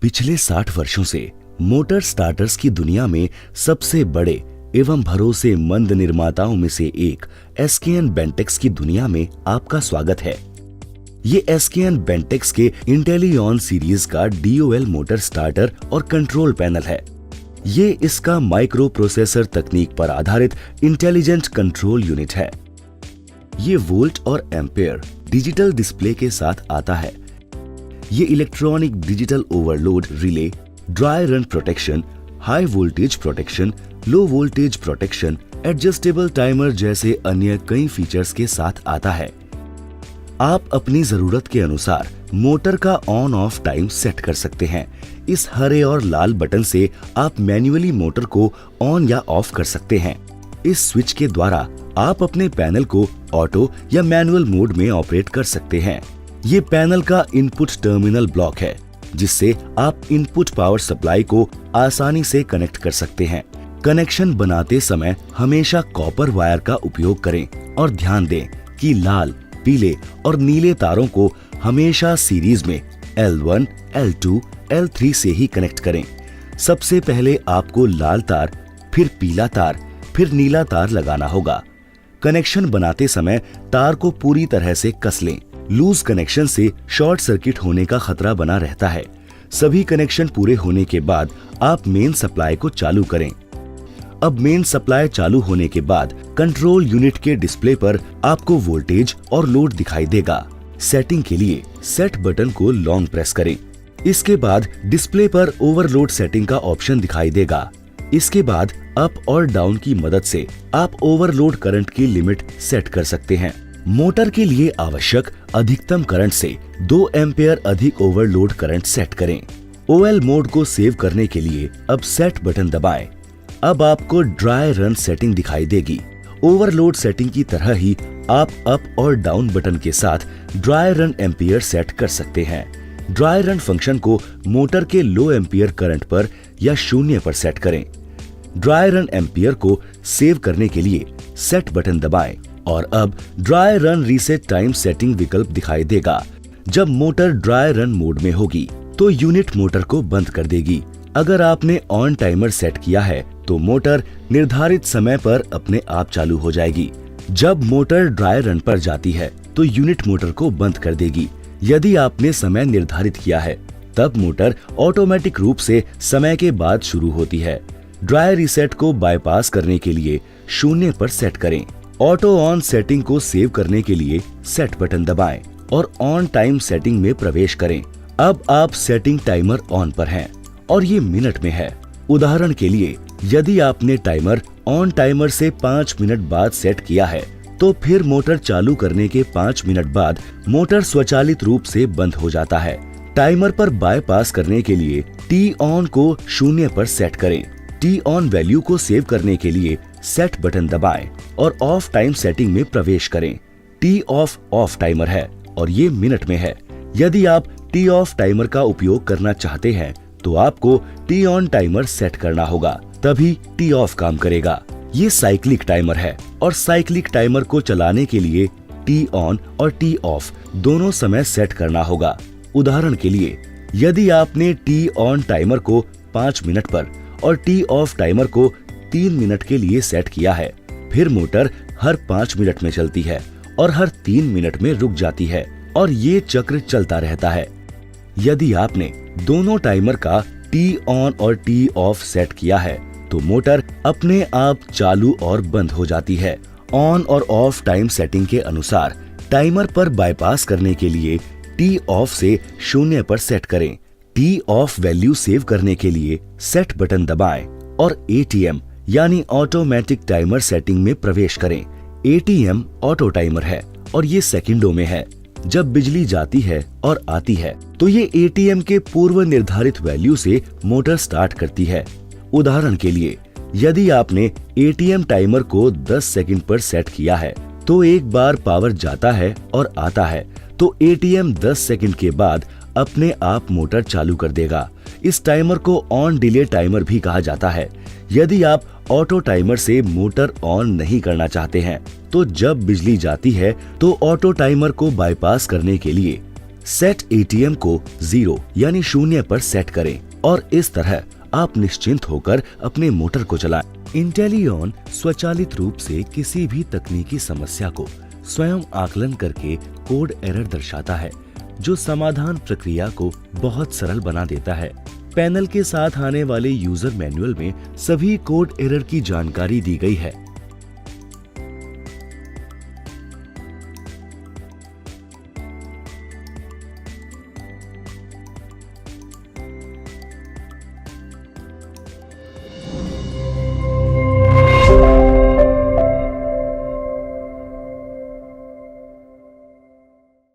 पिछले 60 वर्षों से मोटर स्टार्टर्स की दुनिया में सबसे बड़े एवं भरोसेमंद निर्माताओं में से एक एसकेएन बेंटेक्स की दुनिया में आपका स्वागत है। ये एसकेएन बेंटेक्स के इंटेलियॉन सीरीज का डीओएल मोटर स्टार्टर और कंट्रोल पैनल है। ये इसका माइक्रो प्रोसेसर तकनीक पर आधारित इंटेलिजेंट कंट्रोल यूनिट है। ये वोल्ट और एम्पेयर डिजिटल डिस्प्ले के साथ आता है। ये electronic digital overload relay, dry run protection, high voltage protection, low voltage protection, adjustable timer जैसे अन्य कई फीचर्स के साथ आता है। आप अपनी जरूरत के अनुसार मोटर का ऑन ऑफ टाइम सेट कर सकते हैं। इस हरे और लाल बटन से आप मैन्युअली मोटर को ऑन या ऑफ कर सकते हैं। इस स्विच के द्वारा आप अपने पैनल को ऑटो या मैनुअल मोड में ऑपरेट कर सकते हैं। ये पैनल का इनपुट टर्मिनल ब्लॉक है, जिससे आप इनपुट पावर सप्लाई को आसानी से कनेक्ट कर सकते हैं। कनेक्शन बनाते समय हमेशा कॉपर वायर का उपयोग करें और ध्यान दें कि लाल, पीले और नीले तारों को हमेशा सीरीज में L1, L2, L3 से ही कनेक्ट करें। सबसे पहले आपको लाल तार, फिर पीला तार, फिर नीला तार लगाना होगा। कनेक्शन बनाते समय तार को पूरी तरह से कस लें। लूज कनेक्शन से शॉर्ट सर्किट होने का खतरा बना रहता है। सभी कनेक्शन पूरे होने के बाद आप मेन सप्लाई को चालू करें। अब मेन सप्लाई चालू होने के बाद कंट्रोल यूनिट के डिस्प्ले पर आपको वोल्टेज और लोड दिखाई देगा। सेटिंग के लिए सेट बटन को लॉन्ग प्रेस करें। इसके बाद डिस्प्ले पर ओवरलोड सेटिंग का ऑप्शन दिखाई देगा। इसके बाद अप और डाउन की मदद से आप ओवरलोड करंट की लिमिट सेट कर सकते हैं। मोटर के लिए आवश्यक अधिकतम करंट से 2 एम्पेयर अधिक ओवरलोड करंट सेट करें। ओएल मोड को सेव करने के लिए अब सेट बटन दबाएं। अब आपको ड्राई रन सेटिंग दिखाई देगी। ओवरलोड सेटिंग की तरह ही आप अप और डाउन बटन के साथ ड्राई रन एम्पियर सेट कर सकते हैं। ड्राई रन फंक्शन को मोटर के लो एम्पियर करंट पर या 0 पर सेट करें। ड्राई रन एम्पियर को सेव करने के लिए सेट बटन दबाएं और अब dry run reset time setting विकल्प दिखाई देगा। जब मोटर ड्राई रन मोड में होगी तो यूनिट मोटर को बंद कर देगी। अगर आपने ऑन टाइमर सेट किया है तो मोटर निर्धारित समय पर अपने आप चालू हो जाएगी। जब मोटर ड्राई रन पर जाती है तो यूनिट मोटर को बंद कर देगी। यदि आपने समय निर्धारित किया है तब मोटर ऑटोमेटिक रूप से समय के बाद शुरू होती है। ड्राई रीसेट को बाईपास करने के लिए 0 पर सेट करें। ऑटो ऑन सेटिंग को सेव करने के लिए सेट बटन दबाएं और ऑन टाइम सेटिंग में प्रवेश करें। अब आप सेटिंग टाइमर ऑन पर हैं और ये मिनट में है। उदाहरण के लिए यदि आपने टाइमर ऑन टाइमर से 5 मिनट बाद सेट किया है तो फिर मोटर चालू करने के 5 मिनट बाद मोटर स्वचालित रूप से बंद हो जाता है। टाइमर पर बाईपास करने के लिए टी ऑन को 0 पर सेट करें। टी ऑन वैल्यू को सेव करने के लिए सेट बटन दबाएं और ऑफ टाइम सेटिंग में प्रवेश करें। टी ऑफ टाइमर है और ये मिनट में है। यदि आप टी ऑफ टाइमर का उपयोग करना चाहते हैं तो आपको टी ऑन टाइमर सेट करना होगा, तभी टी ऑफ काम करेगा। ये साइक्लिक टाइमर है और साइक्लिक टाइमर को चलाने के लिए टी ऑन और टी ऑफ दोनों समय सेट करना होगा। उदाहरण के लिए यदि आपने टी ऑन टाइमर को 5 मिनट पर और टी ऑफ टाइमर को 3 मिनट के लिए सेट किया है, फिर मोटर हर 5 मिनट में चलती है और हर 3 मिनट में रुक जाती है और ये चक्र चलता रहता है। यदि आपने दोनों टाइमर का टी ऑन और टी ऑफ सेट किया है तो मोटर अपने आप चालू और बंद हो जाती है। ऑन और ऑफ टाइम सेटिंग के अनुसार टाइमर पर बाईपास करने के लिए टी ऑफ से 0 पर सेट करें। टी ऑफ वैल्यू सेव करने के लिए सेट बटन दबाएं और एटीएम यानी ऑटोमेटिक टाइमर सेटिंग में प्रवेश करें। एटीएम ऑटो टाइमर है और ये सेकंडों में है। जब बिजली जाती है और आती है तो ये एटीएम के पूर्व निर्धारित वैल्यू से मोटर स्टार्ट करती है। उदाहरण के लिए यदि आपने एटीएम टाइमर को 10 सेकंड पर सेट किया है तो एक बार पावर जाता है और आता है तो एटीएम 10 सेकंड के बाद अपने आप मोटर चालू कर देगा। इस टाइमर को ऑन डिले टाइमर भी कहा जाता है। यदि आप ऑटो टाइमर से मोटर ऑन नहीं करना चाहते हैं तो जब बिजली जाती है तो ऑटो टाइमर को बाईपास करने के लिए सेट एटीएम को 0 यानी 0 पर सेट करें और इस तरह आप निश्चिंत होकर अपने मोटर को चलाएं। इंटेलियन स्वचालित रूप से किसी भी तकनीकी समस्या को स्वयं आकलन करके कोड एरर दर्शाता है, जो समाधान प्रक्रिया को बहुत सरल बना देता है। पैनल के साथ आने वाले यूजर मैनुअल में सभी कोड एरर की जानकारी दी गई है।